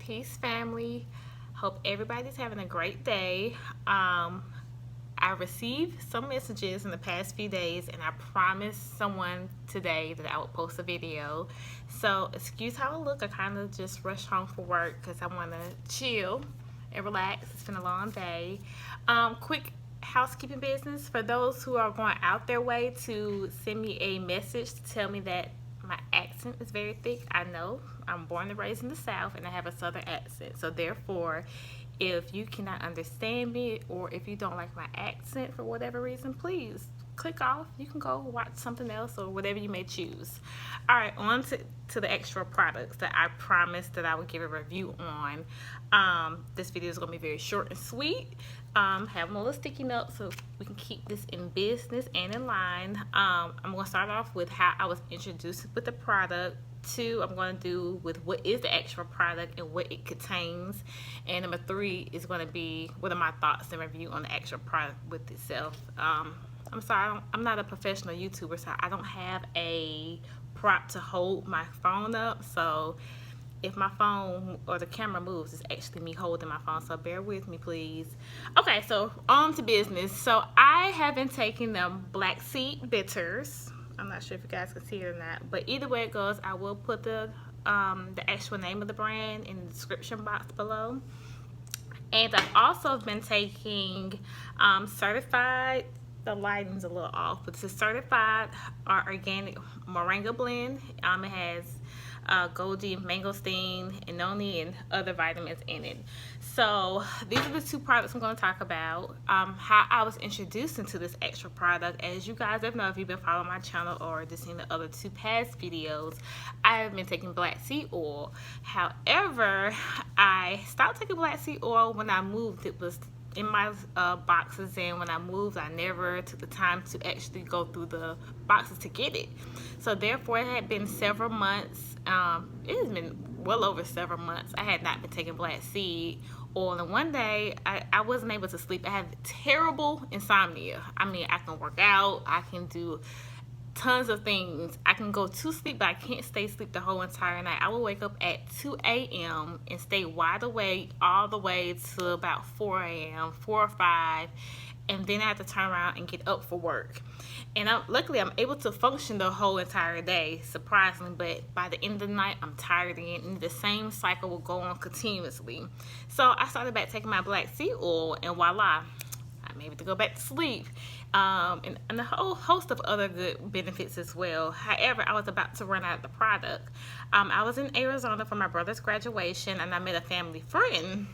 Peace, family. Hope everybody's having a great day. I received some messages in the past few days, and I promised someone today that I would post a video. So, excuse how I look. I kind of just rushed home from work because I want to chill and relax. It's been a long day. Quick housekeeping business for those who are going out their way to send me a message to tell me that my accent is very thick. I know I'm born and raised in the South and I have a Southern accent. So therefore, if you cannot understand me or if you don't like my accent for whatever reason, please click off. You can go watch something else or whatever you may choose. All right, on to the extra products that I promised that I would give a review on. This video is going to be very short and sweet. Have a little sticky note so we can keep this in business and in line. I'm going to start off with how I was introduced with the product. 2, I'm going to do with what is the extra product and what it contains. And number 3 is going to be what are my thoughts and review on the extra product with itself. I'm sorry, I'm not a professional YouTuber, so I don't have a prop to hold my phone up. So if my phone or the camera moves, it's actually me holding my phone, so bear with me, please. Okay, so on to business. So I have been taking them black seed bitters. I'm not sure if you guys can see it or not, but either way it goes, I will put the actual name of the brand in the description box below. And I've also been taking certified, the lighting's a little off, but it's a certified organic Moringa blend. It has Goji, mangosteen, and noni, and other vitamins in it. So these are the 2 products I'm going to talk about. How I was introduced into this extra product. As you guys have known, if you've been following my channel or just seen the other 2 past videos, I have been taking black seed oil. However, I stopped taking black seed oil when I moved. It was in my boxes, and when I moved, I never took the time to actually go through the boxes to get it. So therefore, it had been several months. It has been well over several months. I had not been taking black seed oil, and one day I wasn't able to sleep. I had terrible insomnia. I mean, I can work out, I can do tons of things. I can go to sleep, but I can't stay asleep the whole entire night. I will wake up at 2 a.m. and stay wide awake all the way to about 4 a.m., 4 or 5, and then I have to turn around and get up for work. And luckily, I'm able to function the whole entire day, surprisingly, but by the end of the night, I'm tired again, and the same cycle will go on continuously. So I started back taking my black seed oil, and voila, I'm able to go back to sleep. And a whole host of other good benefits as well. However, I was about to run out of the product. I was in Arizona for my brother's graduation, and I met a family friend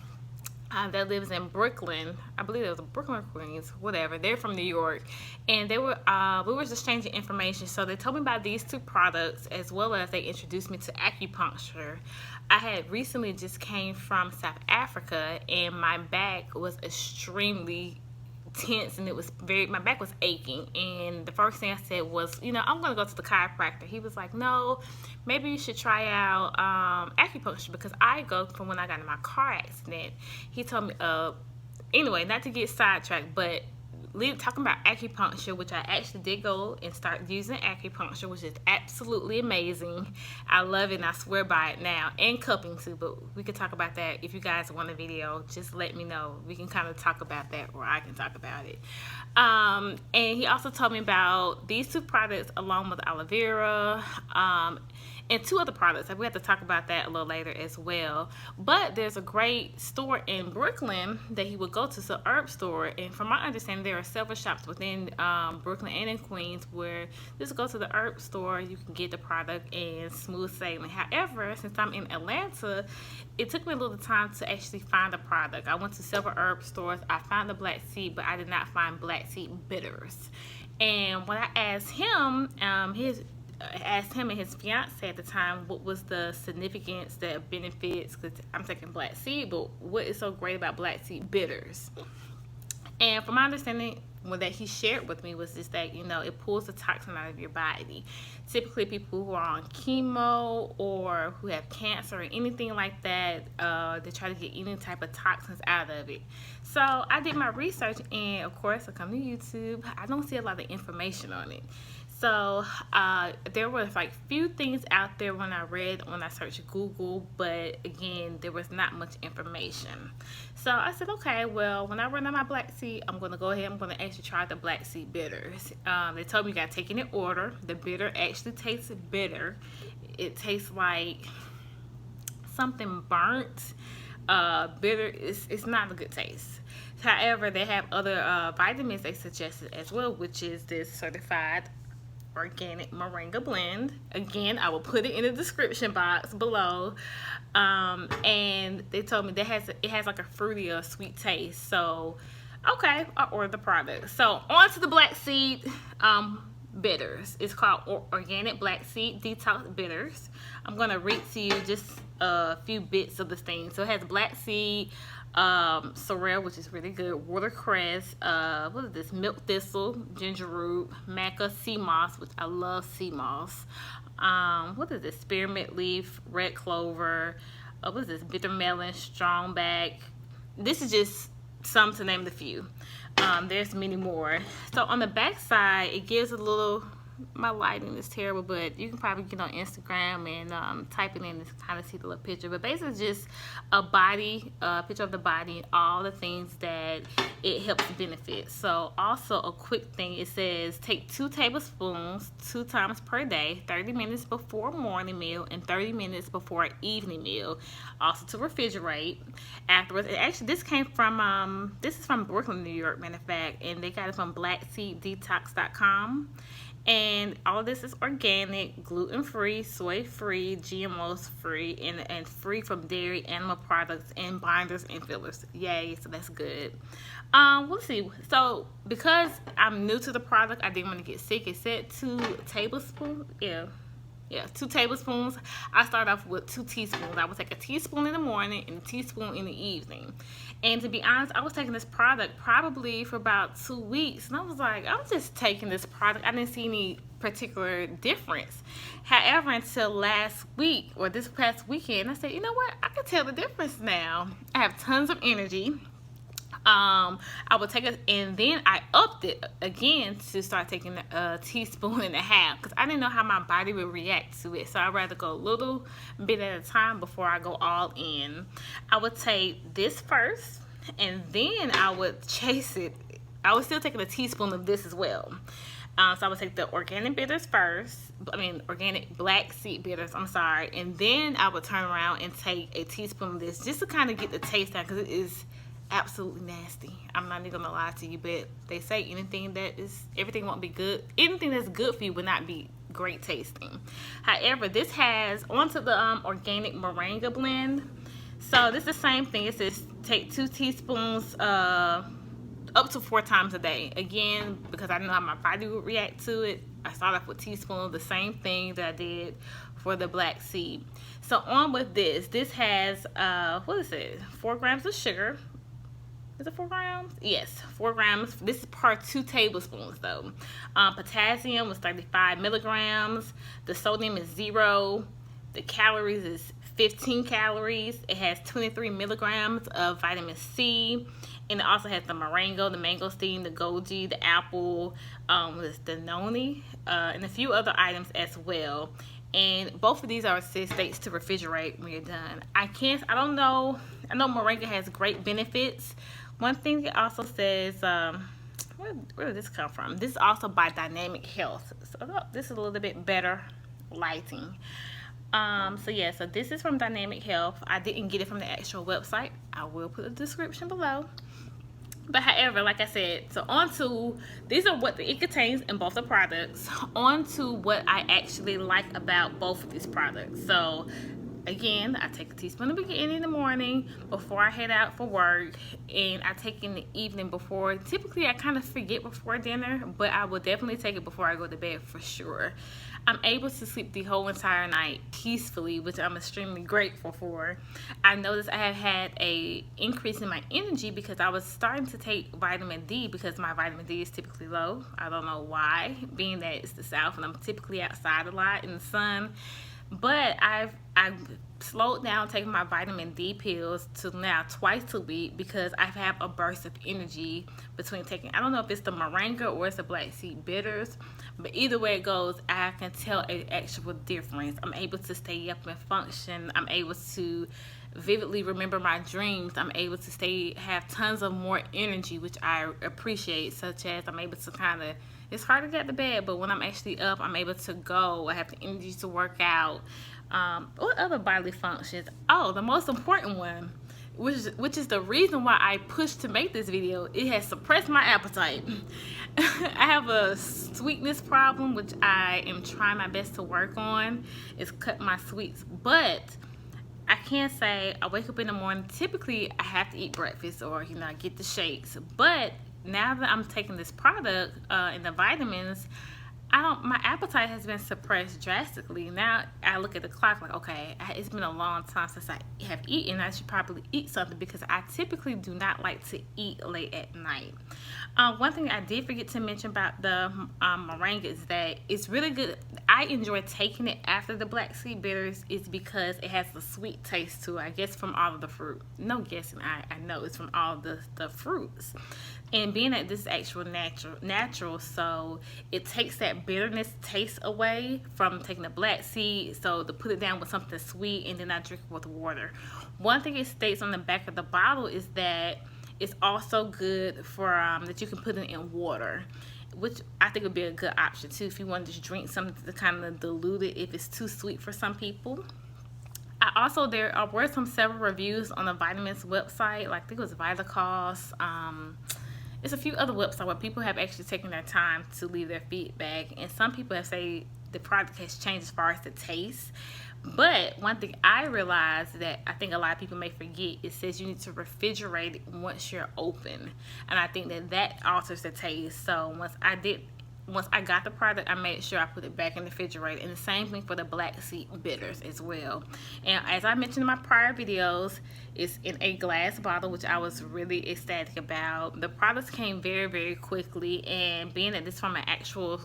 that lives in Brooklyn. I believe it was Brooklyn, Queens, whatever. They're from New York, and they were we were just exchanging information. So they told me about these 2 products, as well as they introduced me to acupuncture. I had recently just came from South Africa, and my back was extremely tense, and it was my back was aching, and the first thing I said was, I'm gonna go to the chiropractor. He was like, no, maybe you should try out acupuncture, because I go from when I got in my car accident. He told me anyway, not to get sidetracked, but talking about acupuncture, which I actually did go and start using acupuncture, which is absolutely amazing. I love it, and I swear by it now, and cupping too, but we could talk about that. If you guys want a video, just let me know. We can kind of talk about that, or I can talk about it. And he also told me about these 2 products along with aloe vera, and 2 other products. We have to talk about that a little later as well. But there's a great store in Brooklyn that he would go to, so herb store. And from my understanding, there are several shops within Brooklyn and in Queens where just go to the herb store, you can get the product, and smooth sailing. However, since I'm in Atlanta, it took me a little time to actually find the product. I went to several herb stores. I found the black seed, but I did not find black seed bitters. And when I asked him, and his fiance at the time what was the significance, the benefits, because I'm taking black seed, but what is so great about black seed bitters? And from my understanding, that he shared with me was just that, it pulls the toxin out of your body. Typically, people who are on chemo or who have cancer or anything like that, they try to get any type of toxins out of it. So I did my research, and of course, I come to YouTube. I don't see a lot of information on it. So there was like few things out there when I searched Google, but again, there was not much information. So I said, okay, well, when I run out my black seed, I'm gonna go ahead. I'm gonna actually try the black seed bitters. They told me you gotta take it in order. The bitter actually tastes bitter. It tastes like something burnt. Bitter. It's not a good taste. However, they have other vitamins they suggested as well, which is this certified organic moringa blend. Again, I will put it in the description box below. And they told me that it has like a fruity or sweet taste. So okay, I ordered the product. So on to the black seed bitters. It's called organic black seed detox bitters. I'm gonna read to you just a few bits of the thing. So it has black seed, sorrel, which is really good, watercress, what is this, milk thistle, ginger root, maca, sea moss, which I love sea moss, what is this, spearmint leaf, red clover, what is this, bitter melon, strongback. This is just some to name the few. There's many more. So on the back side, it gives a little, my lighting is terrible, but you can probably get on Instagram and type it in and kind of see the little picture. But basically just a picture of the body and all the things that it helps benefit. So also a quick thing, it says take 2 tablespoons 2 times per day, 30 minutes before morning meal and 30 minutes before evening meal. Also to refrigerate afterwards. And actually this came from, this is from Brooklyn, New York, matter of fact, and they got it from blackseeddetox.com. And all of this is organic, gluten-free, soy-free, GMOs-free, and free from dairy, animal products, and binders and fillers. Yay, so that's good. We'll see. So because I'm new to the product, I didn't want to get sick. It said 2 tablespoons. Yeah, 2 tablespoons. I start off with 2 teaspoons. I would take a teaspoon in the morning and a teaspoon in the evening. And to be honest, I was taking this product probably for about 2 weeks. And I was like, I'm just taking this product. I didn't see any particular difference. However, until last week or this past weekend, I said, you know what? I can tell the difference now. I have tons of energy. I would take it, and then I upped it again to start taking a teaspoon and a half because I didn't know how my body would react to it. So I'd rather go a little bit at a time before I go all in. I would take this first, and then I would chase it. I was still taking a teaspoon of this as well. So I would take the organic bitters first. Organic black seed bitters, I'm sorry. And then I would turn around and take a teaspoon of this just to kind of get the taste down because it is absolutely nasty. I'm not even gonna lie to you, but they say everything won't be good. Anything that's good for you will not be great tasting. However, this has onto the organic moringa blend. So this is the same thing. It says take 2 teaspoons up to 4 times a day. Again, because I know how my body would react to it, I start off with teaspoons, the same thing that I did for the black seed. So on with this. This has what is it? 4 grams of sugar. Is it 4 grams? Yes, 4 grams. This is per 2 tablespoons though. Potassium was 35 milligrams. The sodium is 0. The calories is 15 calories. It has 23 milligrams of vitamin C. And it also has the moringa, the mangosteen, the goji, the apple, the noni, and a few other items as well. And both of these are states to refrigerate when you're done. I don't know. I know moringa has great benefits. One thing it also says, where did this come from? This is also by Dynamic Health. So this is a little bit better lighting. So yeah, so this is from Dynamic Health. I didn't get it from the actual website. I will put the description below. But however, like I said, so these are what it contains in both the products. On to what I actually like about both of these products. So again, I take a teaspoon in the beginning in the morning before I head out for work, and I take in the evening before. Typically, I kind of forget before dinner, but I will definitely take it before I go to bed for sure. I'm able to sleep the whole entire night peacefully, which I'm extremely grateful for. I noticed I have had a increase in my energy because I was starting to take vitamin D because my vitamin D is typically low. I don't know why, being that it's the South and I'm typically outside a lot in the sun. But I've slowed down taking my vitamin D pills to now twice a week because I have a burst of energy between taking, I don't know if it's the Moringa or it's the black seed bitters, but either way it goes, I can tell an actual difference. I'm able to stay up and function. I'm able to vividly remember my dreams. I'm able to have tons of more energy, which I appreciate, such as I'm able to it's hard to get to bed, but when I'm actually up, I'm able to go. I have the energy to work out. What other bodily functions? Oh, the most important one, which is the reason why I pushed to make this video. It has suppressed my appetite. I have a sweetness problem, which I am trying my best to work on. Is cut my sweets, but I can't say I wake up in the morning. Typically, I have to eat breakfast or I get the shakes. But now that I'm taking this product and the vitamins, my appetite has been suppressed drastically. Now I look at the clock like, okay, it's been a long time since I have eaten. I should probably eat something because I typically do not like to eat late at night. One thing I did forget to mention about the Moringa is that it's really good. I enjoy taking it after the black seed bitters is because it has the sweet taste to it. I guess from all of the fruit. No guessing, I know it's from all the fruits. And being that this is actual natural, so it takes that bitterness taste away from taking the black seed. So to put it down with something sweet, and then I drink it with water. One thing it states on the back of the bottle is that it's also good for that you can put it in water, which I think would be a good option too if you want to just drink something to kind of dilute it if it's too sweet for some people. There were several reviews on the vitamins website, like I think it was Vitacost. There's a few other websites where people have actually taken their time to leave their feedback, and some people have said the product has changed as far as the taste. But one thing I realized that I think a lot of people may forget, it says you need to refrigerate it once you're open, and I think that alters the taste. So once I got the product, I made sure I put it back in the refrigerator. And the same thing for the black seed bitters as well. And as I mentioned in my prior videos, it's in a glass bottle, which I was really ecstatic about. The products came very, very quickly, and being that this is from an actual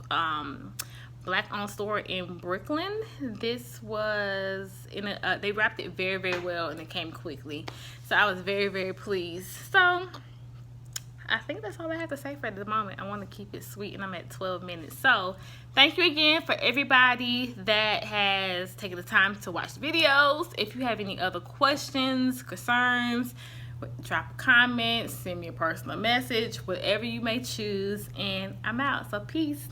black-owned store in Brooklyn, this was they wrapped it very, very well, and it came quickly. So I was very, very pleased. So I think that's all I have to say for the moment. I want to keep it sweet, and I'm at 12 minutes. So thank you again for everybody that has taken the time to watch the videos. If you have any other questions, concerns, drop a comment, send me a personal message, whatever you may choose, and I'm out. So peace.